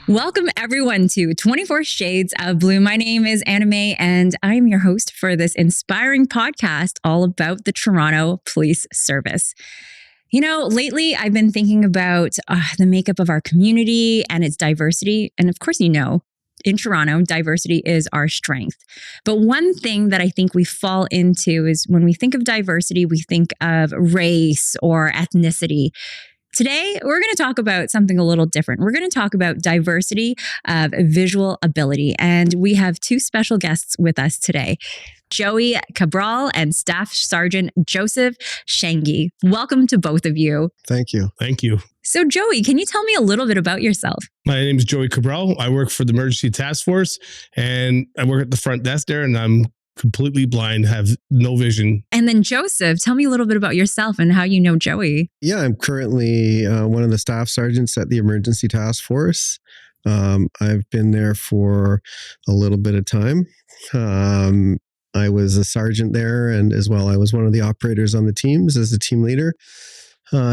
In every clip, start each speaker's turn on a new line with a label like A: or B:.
A: Welcome everyone to 24 Shades of Blue. My name is Anime and I'm your host for this inspiring podcast all about the Toronto Police Service. You know, lately I've been thinking about the makeup of our community and its diversity. And of course, you know, in Toronto, diversity is our strength. But one thing that I think we fall into is when we think of diversity, we think of race or ethnicity. Today, we're going to talk about something a little different. We're going to talk about diversity of visual ability. And we have two special guests with us today, Joey Cabral and Staff Sergeant Joseph Shangi. Welcome to both of you.
B: Thank you.
C: Thank you.
A: So Joey, can you tell me a little bit about yourself?
C: My name is Joey Cabral. I work for the Emergency Task Force and I work at the front desk there, and I'm completely blind, have no vision.
A: And then Joseph, tell me a little bit about yourself and how you know Joey.
B: Yeah, I'm currently one of the staff sergeants at the Emergency Task Force. I've been there for a little bit of time. I was a sergeant there, and as well, I was one of the operators on the teams as a team leader.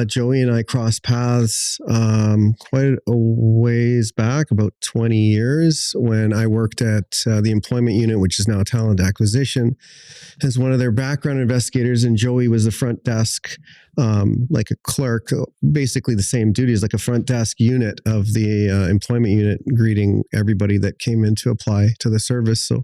B: Joey and I crossed paths quite a ways back, about 20 years, when I worked at the employment unit, which is now talent acquisition, as one of their background investigators. And Joey was the front desk, like a clerk, basically the same duties, like a front desk unit of the employment unit, greeting everybody that came in to apply to the service. So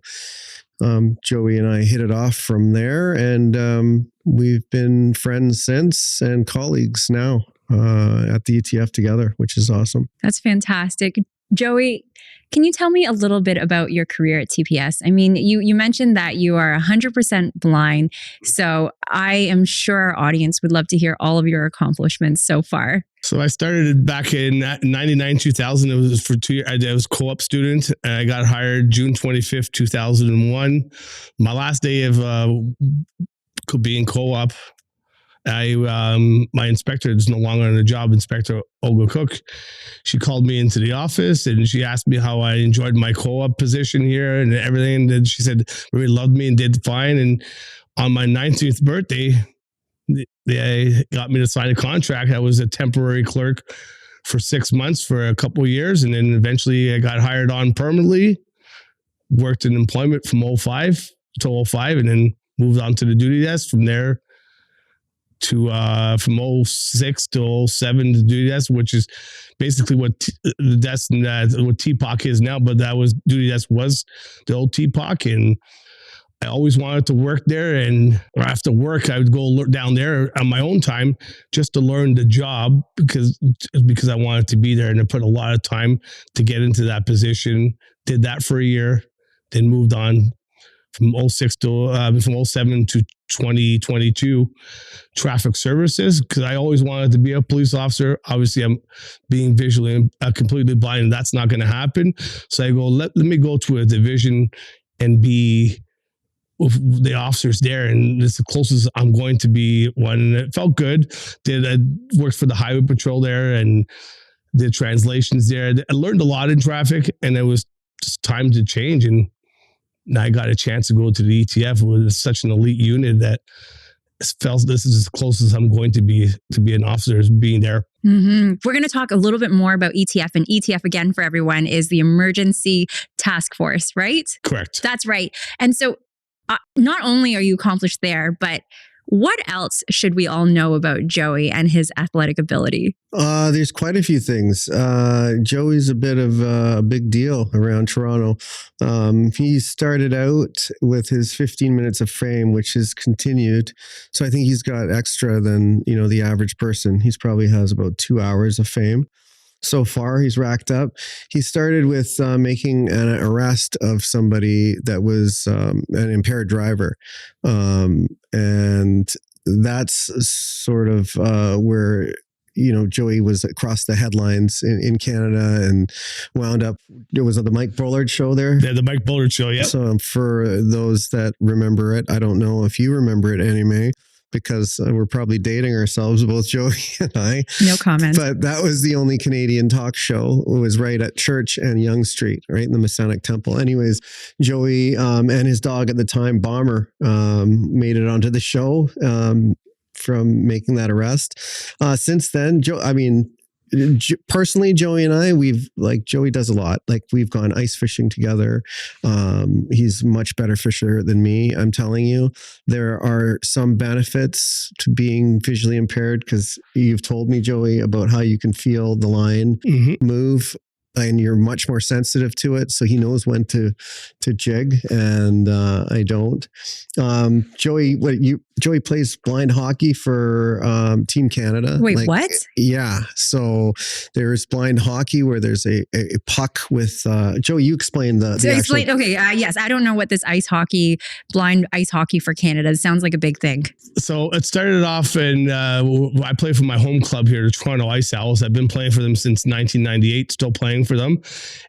B: Joey and I hit it off from there, and we've been friends since and colleagues now at the ETF together, which is awesome.
A: That's fantastic. Joey, can you tell me a little bit about your career at TPS? I mean, you mentioned that you are 100% blind, so I am sure our audience would love to hear all of your accomplishments so far.
C: So I started back in 99, 2000. It was for 2 years. I was co-op student, and I got hired June 25th, 2001. My last day of being co-op, my inspector is no longer on the job, Inspector Olga Cook. She called me into the office and she asked me how I enjoyed my co-op position here and everything. And then she said, really loved me and did fine. And on my 19th birthday, they got me to sign a contract. I was a temporary clerk for 6 months for a couple of years. And then eventually I got hired on permanently, worked in employment from 05 to 05, and then moved on to the duty desk from there to from 06 to 07 to duty desk, which is basically what the desk what TPOC is now, but that was duty desk was the old TPOC. And I always wanted to work there, and after work I would go down there on my own time just to learn the job because I wanted to be there, and I put a lot of time to get into that position. Did that for a year, then moved on from 06 to from 07 to 2022 traffic services, because I always wanted to be a police officer. Obviously, I'm being visually completely blind, and that's not going to happen. So I go, let me go to a division and be with the officers there, and it's the closest I'm going to be one. And it felt good. I worked for the highway patrol there and did translations there. I learned a lot in traffic, and it was just time to change. And I got a chance to go to the ETF with such an elite unit that felt this is as close as I'm going to be an officer, as being there.
A: Mm-hmm. We're going to talk a little bit more about ETF, and ETF, again, for everyone, is the Emergency Task Force, right?
C: Correct.
A: That's right. And so not only are you accomplished there, but what else should we all know about Joey and his athletic ability?
B: There's quite a few things. Joey's a bit of a big deal around Toronto. He started out with his 15 minutes of fame, which has continued. So I think he's got extra than, the average person. He's probably has about 2 hours of fame. So far, he's racked up. He started with making an arrest of somebody that was an impaired driver. And that's sort of where, Joey was across the headlines in Canada and wound up, it was the Mike Bullard show there.
C: Yeah, the Mike Bullard show, yeah.
B: So for those that remember it, I don't know if you remember it, Anime, because we're probably dating ourselves, both Joey and I.
A: No comment.
B: But that was the only Canadian talk show. It was right at Church and Yonge Street, right in the Masonic Temple. Anyways, Joey and his dog at the time, Bomber, made it onto the show from making that arrest. Since then, personally, Joey and I, Joey does a lot. Like, we've gone ice fishing together. He's a much better fisher than me. I'm telling you, there are some benefits to being visually impaired, because you've told me, Joey, about how you can feel the line move, and you're much more sensitive to it. So he knows when to jig, and I don't. Joey plays blind hockey for Team Canada.
A: Wait, what?
B: Yeah. So there's blind hockey where there's a puck with Joey. You explain
A: yes. I don't know what this blind ice hockey for Canada. It sounds like a big thing.
C: So it started off, and I play for my home club here, the Toronto Ice Owls. I've been playing for them since 1998, still playing for them.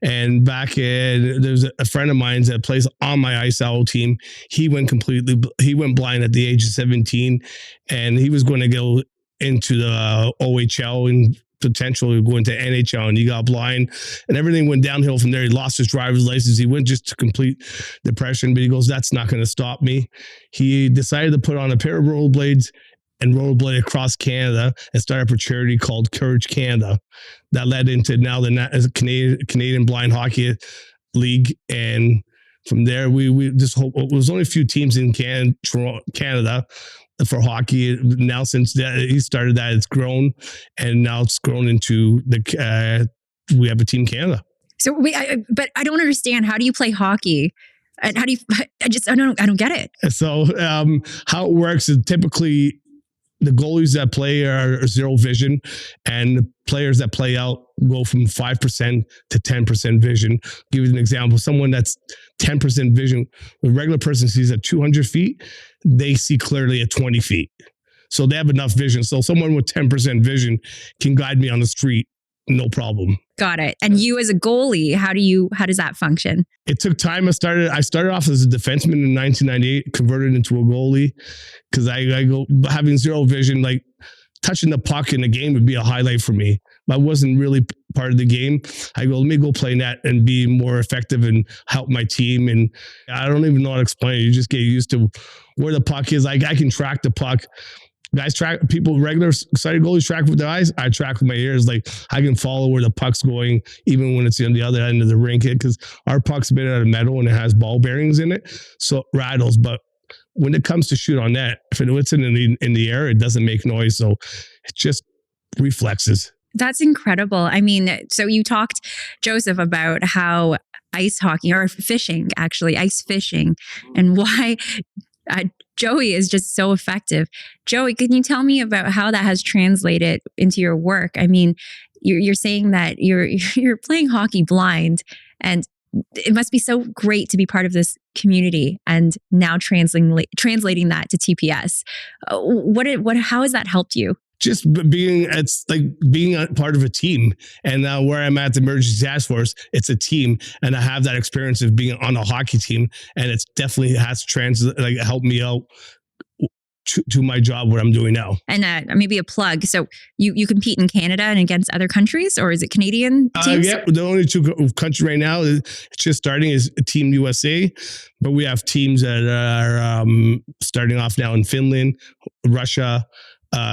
C: And there's a friend of mine that plays on my Ice Owl team. He went blind at the age of 17, and he was going to go into the OHL and potentially go into NHL, and he got blind, and everything went downhill from there. He lost his driver's license. He went just to complete depression, but he goes, that's not going to stop me. He decided to put on a pair of rollerblades and rollerblade across Canada and started a charity called Courage Canada. That led into now the Canadian Blind Hockey League. And from there, we just hope it was only a few teams in Canada for hockey. Now, since he started that, it's grown, and now it's grown into we have a Team Canada.
A: So but I don't understand. How do you play hockey? And how do you? I don't get it.
C: So how it works is typically the goalies that play are zero vision, and the players that play out go from 5% to 10% vision. I'll give you an example. Someone that's 10% vision, the regular person sees at 200 feet, they see clearly at 20 feet. So they have enough vision. So someone with 10% vision can guide me on the street, no problem.
A: Got it. And you as a goalie, how does that function? It
C: took time. I started off as a defenseman in 1998, converted into a goalie, because I go having zero vision, like touching the puck in the game would be a highlight for me. I wasn't really part of the game. I go, let me go play net and be more effective and help my team. And I don't even know how to explain it. You just get used to where the puck is. I can track the puck. Guys regular sighted goalies track with their eyes. I track with my ears. Like, I can follow where the puck's going, even when it's on the other end of the rink, because our puck's made out of metal and it has ball bearings in it. So it rattles. But when it comes to shoot on net, if it's in the air, it doesn't make noise. So it's just reflexes.
A: That's incredible. I mean, so you talked, Joseph, about how ice hockey or fishing, actually, ice fishing, and why Joey is just so effective. Joey, can you tell me about how that has translated into your work? I mean, you're saying that you're playing hockey blind, and it must be so great to be part of this community and now translating that to TPS. How has that helped you?
C: Just it's like being a part of a team. And now where I'm at the emergency task force, it's a team, and I have that experience of being on a hockey team, and it's definitely has helped me out to my job, what I'm doing now. And
A: maybe a plug. So you compete in Canada and against other countries, or is it Canadian teams?
C: Yeah, the only two countries right now, it's just starting, is Team USA, but we have teams that are starting off now in Finland, Russia.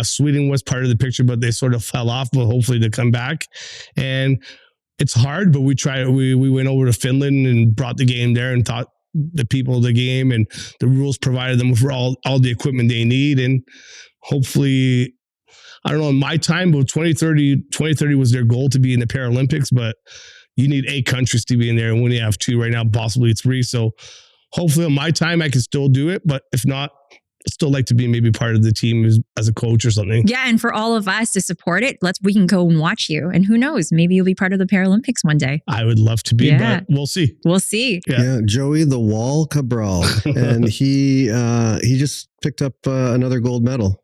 C: Sweden was part of the picture, but they sort of fell off, but hopefully they come back. And it's hard, but we went over to Finland and brought the game there and taught the people the game, and the rules provided them for all the equipment they need. And hopefully, I don't know, in my time, but 2030 was their goal to be in the Paralympics, but you need 8 countries to be in there, and we only have 2 right now, possibly 3. So hopefully in my time, I can still do it, but if not, I'd still like to be maybe part of the team as a coach or something.
A: Yeah, and for all of us to support it, we can go and watch you. And who knows, maybe you'll be part of the Paralympics one day.
C: I would love to be, but we'll see.
A: We'll see.
B: Yeah, Joey the Wall Cabral. And he just picked up another gold medal.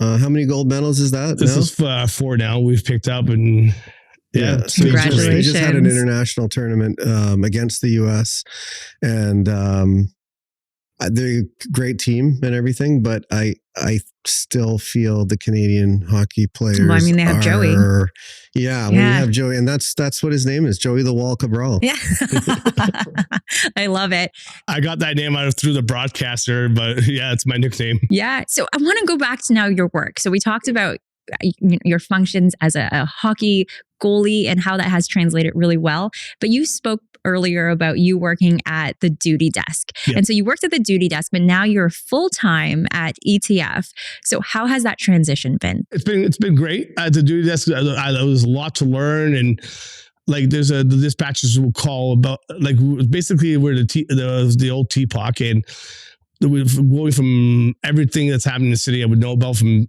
B: How many gold medals is that?
C: This is 4 now we've picked up, and
B: yeah. So he just had an international tournament against the US, and they're a great team and everything, but I still feel the Canadian hockey players.
A: Well, I mean, they have Joey.
B: Yeah, when you have Joey, and that's what his name is, Joey the Wall Cabral.
A: Yeah, I love it.
C: I got that name through the broadcaster, but yeah, it's my nickname.
A: Yeah. So I want to go back to now your work. So we talked about your functions as a hockey goalie and how that has translated really well. But you spoke earlier about you working at the duty desk.
C: Yep.
A: And so you worked at the duty desk, but now you're full-time at ETF. So how has that transition been?
C: It's been great at the duty desk. There was a lot to learn, and like the dispatchers will call about, like, basically we're the old TPOC, and going from everything that's happening in the city I would know about, from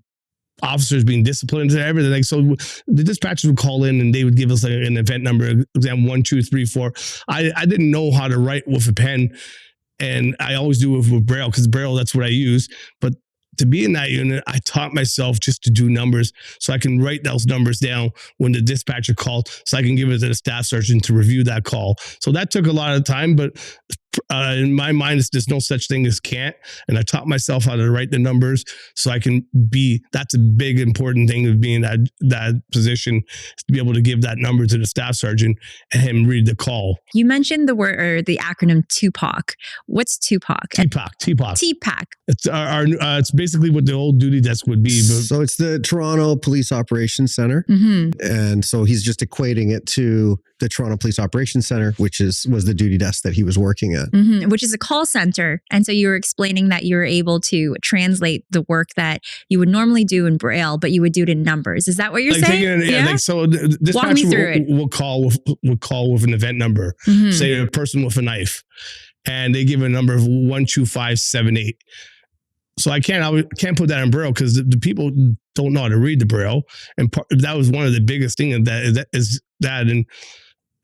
C: officers being disciplined and everything. Like, so the dispatchers would call in and they would give us like an event number, exam 1, 2, 3, 4. I didn't know how to write with a pen, and I always do it with Braille, because Braille, that's what I use. But to be in that unit, I taught myself just to do numbers so I can write those numbers down when the dispatcher called, so I can give it to the staff sergeant to review that call. So that took a lot of time, but in my mind, there's no such thing as can't. And I taught myself how to write the numbers so I can that's a big important thing of being that position, is to be able to give that number to the staff sergeant and him read the call.
A: You mentioned the word, or the acronym TPOC. What's TPOC? TPOC.
C: It's basically what the old duty desk would be.
B: So it's the Toronto Police Operations Center. Mm-hmm. And so he's just equating it to the Toronto Police Operations Center, which was the duty desk that he was working at.
A: Mm-hmm. Which is a call center. And so you were explaining that you were able to translate the work that you would normally do in Braille, but you would do it in numbers. Is that what you're saying?
C: So the dispatcher will call with an event number, mm-hmm. say a person with a knife, and they give a number of 12578. So I can't put that in Braille, because the people don't know how to read the Braille, and that was one of the biggest things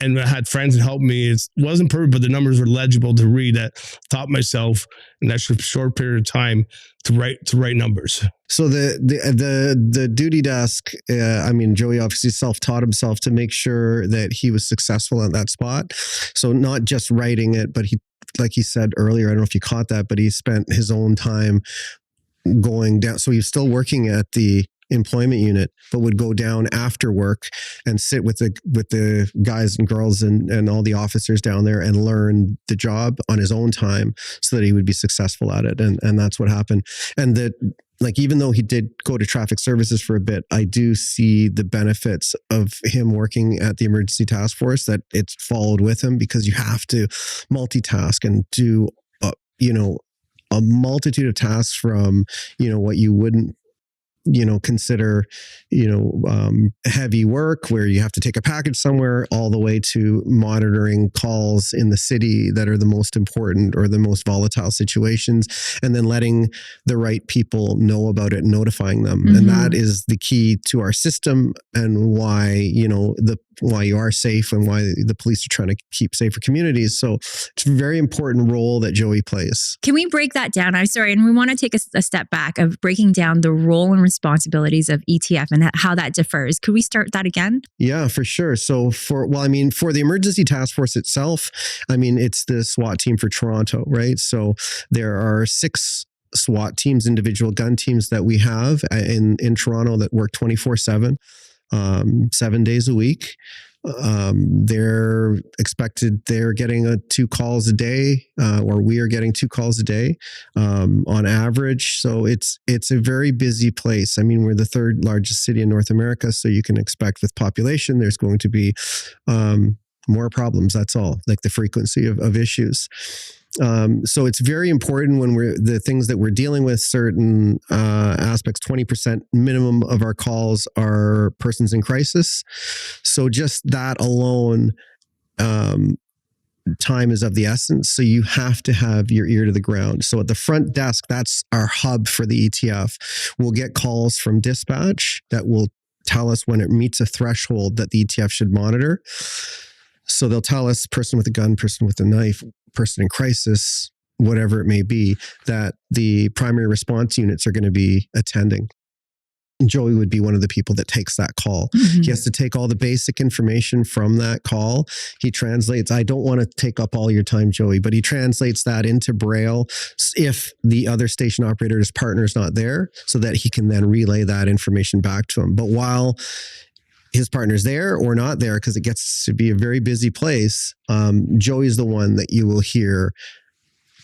C: and I had friends that helped me. It wasn't perfect, but the numbers were legible to read. That taught myself in that short period of time to write numbers.
B: So the duty desk, Joey obviously self-taught himself to make sure that he was successful at that spot. So not just writing it, but like he said earlier, I don't know if you caught that, but he spent his own time going down. So he was still working at the employment unit, but would go down after work and sit with the guys and girls and all the officers down there and learn the job on his own time, so that he would be successful at it. And that's what happened. And that, like, even though he did go to traffic services for a bit, I do see the benefits of him working at the emergency task force, that it's followed with him, because you have to multitask and do, a multitude of tasks, from, what you wouldn't, consider, heavy work where you have to take a package somewhere, all the way to monitoring calls in the city that are the most important or the most volatile situations, and then letting the right people know about it and notifying them. Mm-hmm. And that is the key to our system, and why, why you are safe, and why the police are trying to keep safer communities. So it's a very important role that Joey plays.
A: Can we break that down? I'm sorry. And we want to take a step back of breaking down the role and responsibilities of ETF and how that differs. Could we start that again?
B: Yeah, for sure. So for the emergency task force itself, it's the SWAT team for Toronto, right? So there are 6 SWAT teams, individual gun teams, that we have in Toronto that work 24/7. 7 days a week. They're getting 2 calls a day, or we are getting 2 calls a day, on average. So it's a very busy place. We're the 3rd largest city in North America. So you can expect, with population, there's going to be, more problems. That's all, like the frequency of issues. So it's very important when the things that we're dealing with, certain aspects, 20% minimum of our calls are persons in crisis. So just that alone, time is of the essence. So you have to have your ear to the ground. So at the front desk, that's our hub for the ETF. We'll get calls from dispatch that will tell us when it meets a threshold that the ETF should monitor. So they'll tell us, person with a gun, person with a knife, person in crisis, whatever it may be, that the primary response units are going to be attending. Joey would be one of the people that takes that call.
A: Mm-hmm.
B: He has to take all the basic information from that call. He translates, I don't want to take up all your time, Joey, but he translates that into Braille if the other station operator's partner is not there, so that he can then relay that information back to him. But while his partner's there or not there, because it gets to be a very busy place, Joey's the one that you will hear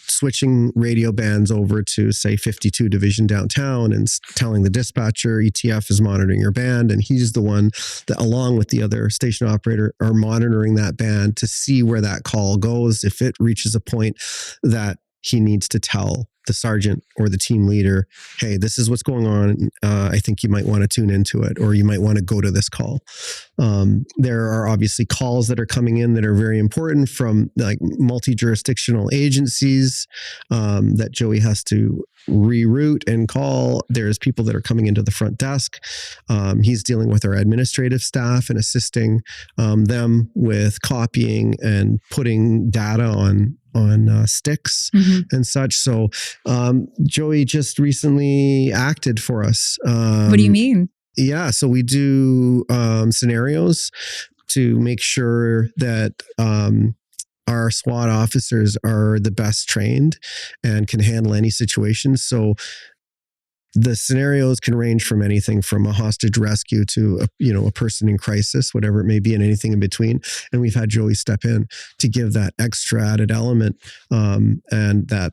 B: switching radio bands over to, say, 52 Division downtown and telling the dispatcher ETF is monitoring your band. And he's the one that, along with the other station operator, are monitoring that band to see where that call goes. If it reaches a point that he needs to tell the sergeant or the team leader, hey, this is what's going on. I think you might want to tune into it, or you might want to go to this call. There are obviously calls that are coming in that are very important from like multi-jurisdictional agencies that Joey has to reroute and call. There's people that are coming into the front desk. He's dealing with our administrative staff and assisting them with copying and putting data on sticks and such. So Joey just recently acted for us.
A: What do you mean?
B: Yeah, so we do scenarios to make sure that our SWAT officers are the best trained and can handle any situation. So the scenarios can range from anything from a hostage rescue to a person in crisis, whatever it may be, and anything in between. And we've had Joey step in to give that extra added element and that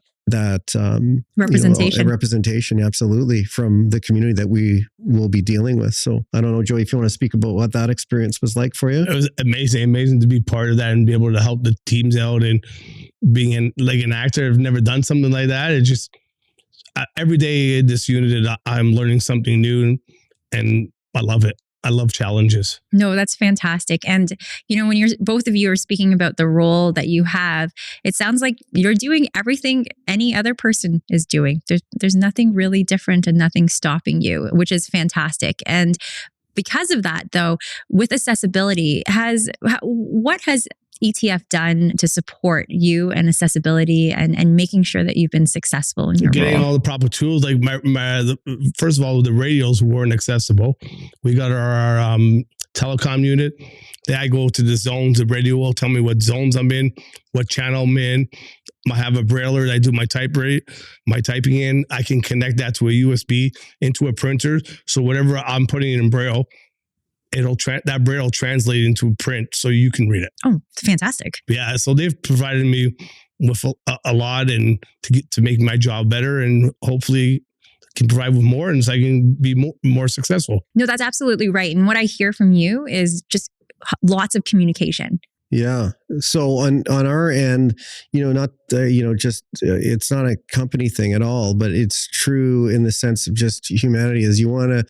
A: representation.
B: Representation, absolutely, from the community that we will be dealing with. So I don't know, Joey, if you want to speak about what that experience was like for you.
C: It was amazing to be part of that and be able to help the teams out. And being an actor, I've never done something like that. It just every day in this unit, I'm learning something new, and I love it. I love challenges.
A: No, that's fantastic. And, when both of you are speaking about the role that you have, it sounds like you're doing everything any other person is doing. There's nothing really different and nothing stopping you, which is fantastic. And because of that, though, with accessibility, what has ETF done to support you and accessibility and making sure that you've been successful in your
C: getting
A: role?
C: all the proper tools? Like first of all, the radios weren't accessible. We got our telecom unit. Then I go to the zones. The radio will tell me what zones I'm in, what channel I'm in. I have a brailer. I do my typing in. I can connect that to a USB into a printer. So whatever I'm putting in Braille, that Braille will translate into print so you can read it.
A: Oh, fantastic.
C: Yeah. So they've provided me with a lot and to make my job better, and hopefully can provide with more, and so I can be more successful.
A: No, that's absolutely right. And what I hear from you is just lots of communication.
B: Yeah. So on our end, it's not a company thing at all, but it's true in the sense of just humanity. Is you want to.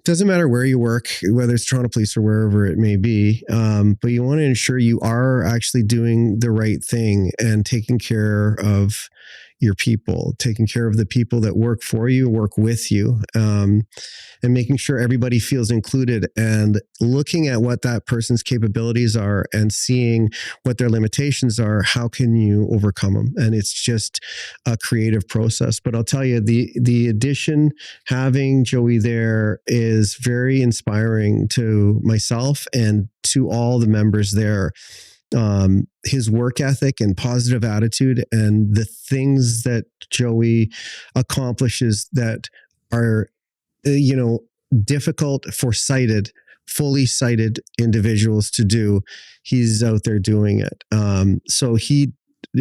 B: Doesn't matter where you work, whether it's Toronto Police or wherever it may be, but you want to ensure you are actually doing the right thing and taking care of your people, taking care of the people that work for you, work with you, and making sure everybody feels included, and looking at what that person's capabilities are and seeing what their limitations are. How can you overcome them? And it's just a creative process. But I'll tell you, the addition, having Joey there is very inspiring to myself and to all the members there. His work ethic and positive attitude and the things that Joey accomplishes that are, difficult for fully sighted individuals to do. He's out there doing it.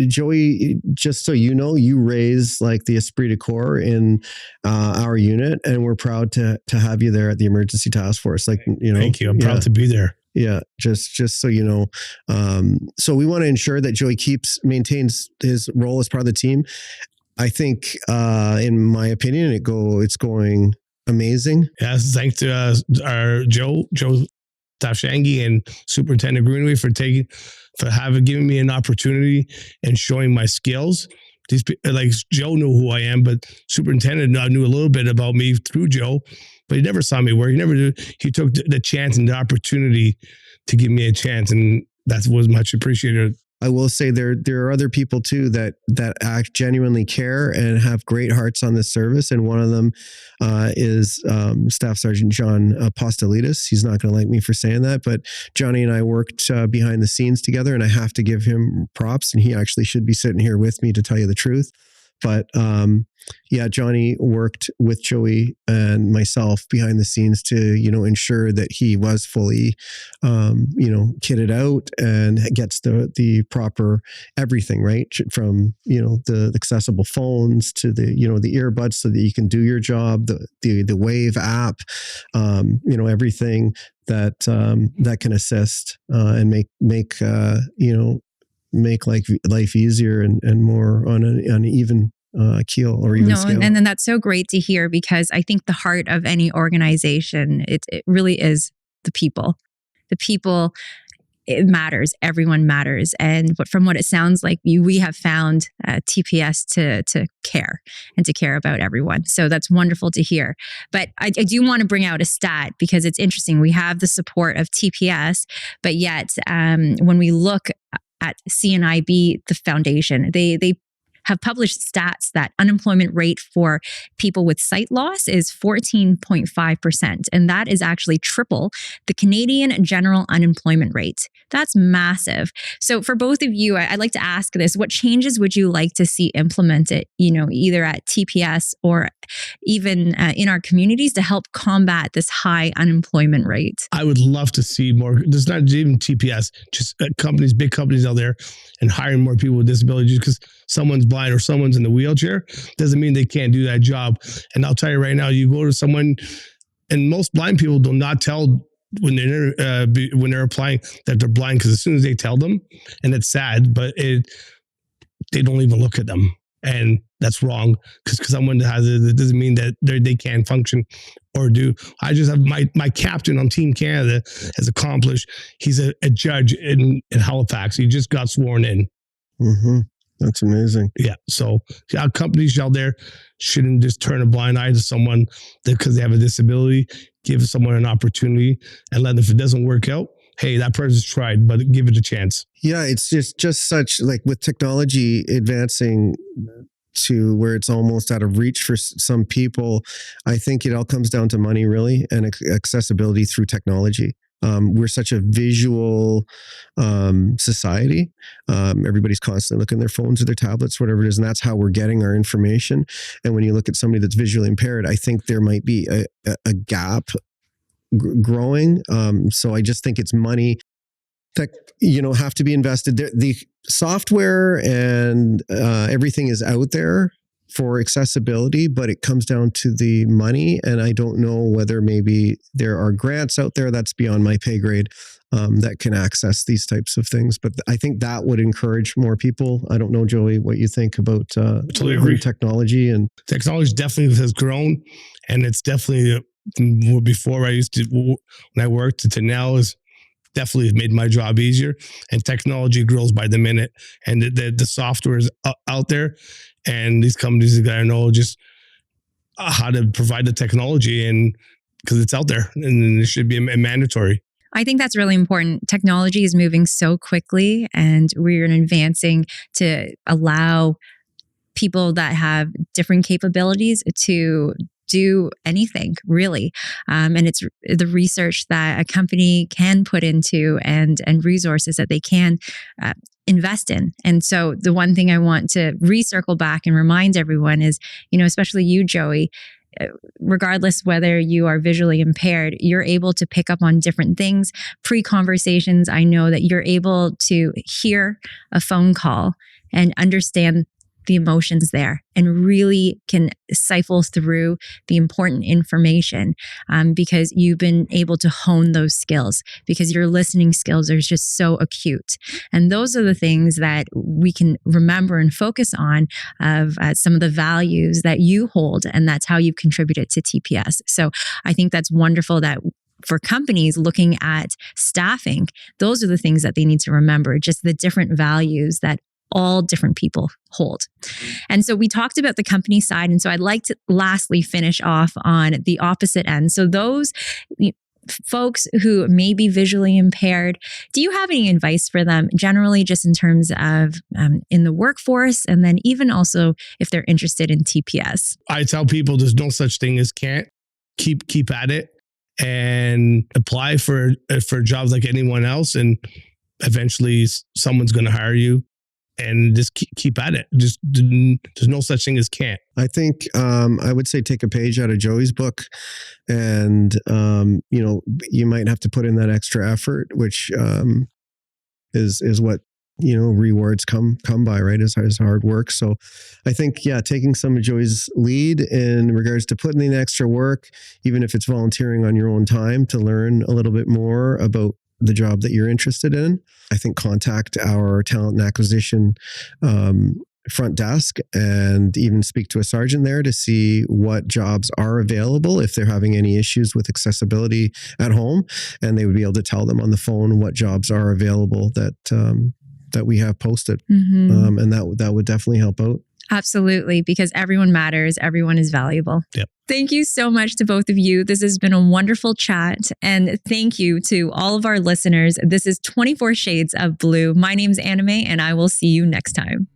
B: Joey, just so you know, you raise like the esprit de corps in our unit, and we're proud to have you there at the emergency task force. Thank
C: you. I'm proud to be there.
B: Yeah, just so you know. So we want to ensure that Joey maintains his role as part of the team. I think, in my opinion, it's going amazing.
C: Yes, thanks to our Joe Tafshangi and Superintendent Greenway for giving me an opportunity and showing my skills. Like Joe knew who I am, but Superintendent knew a little bit about me through Joe, but he never saw me work. He took the chance and the opportunity to give me a chance, and that was much appreciated.
B: I will say there are other people too that act genuinely care and have great hearts on this service. And one of them is Staff Sergeant John Apostolides. He's not going to like me for saying that, but Johnny and I worked behind the scenes together, and I have to give him props. And he actually should be sitting here with me, to tell you the truth. But yeah, Johnny worked with Joey and myself behind the scenes to, ensure that he was fully, kitted out and gets the proper everything, right? From, the accessible phones to the earbuds so that you can do your job, the Wave app, everything that can assist and make life easier and more on an even keel or even scale.
A: And then that's so great to hear, because I think the heart of any organization, it really is the people. The people, it matters. Everyone matters. And from what it sounds like, we have found TPS to care and to care about everyone. So that's wonderful to hear. But I do want to bring out a stat, because it's interesting. We have the support of TPS, but yet when we look at CNIB, the foundation, they have published stats that unemployment rate for people with sight loss is 14.5%. And that is actually triple the Canadian general unemployment rate. That's massive. So for both of you, I'd like to ask this: what changes would you like to see implemented, either at TPS or even in our communities to help combat this high unemployment rate?
C: I would love to see more. There's not even TPS, just companies, big companies out there, and hiring more people with disabilities. Because someone's blind or someone's in the wheelchair doesn't mean they can't do that job. And I'll tell you right now, you go to someone, and most blind people do not tell when they're applying that they're blind, because as soon as they tell them, and it's sad, but they don't even look at them. And that's wrong, because someone that has it doesn't mean that they can't function or do. I just have my captain on Team Canada has accomplished. He's a judge in Halifax. He just got sworn in.
B: Mm-hmm. That's amazing.
C: Yeah. So companies out there shouldn't just turn a blind eye to someone because they have a disability. Give someone an opportunity, and let them, if it doesn't work out, hey, that person's tried, but give it a chance.
B: Yeah, it's just such, like, with technology advancing to where it's almost out of reach for some people, I think it all comes down to money, really, and accessibility through technology. We're such a visual society. Everybody's constantly looking at their phones or their tablets, whatever it is, and that's how we're getting our information. And when you look at somebody that's visually impaired, I think there might be a gap growing. So I just think it's money that have to be invested. The software and everything is out there for accessibility, but it comes down to the money. And I don't know whether maybe there are grants out there, that's beyond my pay grade, that can access these types of things. But I think that would encourage more people. I don't know, Joey, what you think about
C: Totally agree.
B: Technology. And
C: technology definitely has grown, and it's definitely before when I worked to now is definitely made my job easier, and technology grows by the minute, and the software is out there, and these companies got to know just how to provide the technology, and because it's out there, and it should be mandatory.
A: I think that's really important. Technology is moving so quickly, and we're advancing to allow people that have different capabilities to do anything, really. And it's the research that a company can put into and resources that they can invest in. And so the one thing I want to recircle back and remind everyone is, especially you, Joey, regardless whether you are visually impaired, you're able to pick up on different things. Pre-conversations, I know that you're able to hear a phone call and understand the emotions there, and really can siphon through the important information because you've been able to hone those skills, because your listening skills are just so acute. And those are the things that we can remember and focus on of some of the values that you hold, and that's how you've contributed to TPS. So I think that's wonderful that for companies looking at staffing, those are the things that they need to remember, just the different values that all different people hold. And so we talked about the company side. And so I'd like to lastly finish off on the opposite end. So those folks who may be visually impaired, do you have any advice for them generally, just in terms of in the workforce, and then even also if they're interested in TPS?
C: I tell people there's no such thing as can't. Keep at it and apply for jobs like anyone else, and eventually someone's going to hire you. And just keep at it. Just there's no such thing as can't.
B: I think I would say take a page out of Joey's book, and you might have to put in that extra effort, which is what rewards come by, right? As hard work. So I think taking some of Joey's lead in regards to putting in extra work, even if it's volunteering on your own time to learn a little bit more about the job that you're interested in. I think contact our talent and acquisition front desk and even speak to a sergeant there to see what jobs are available if they're having any issues with accessibility at home, and they would be able to tell them on the phone what jobs are available that we have posted.
A: Mm-hmm.
B: And that would definitely help out.
A: Absolutely, because everyone matters. Everyone is valuable.
C: Yep.
A: Thank you so much to both of you. This has been a wonderful chat. And thank you to all of our listeners. This is 24 Shades of Blue. My name's Anime, and I will see you next time.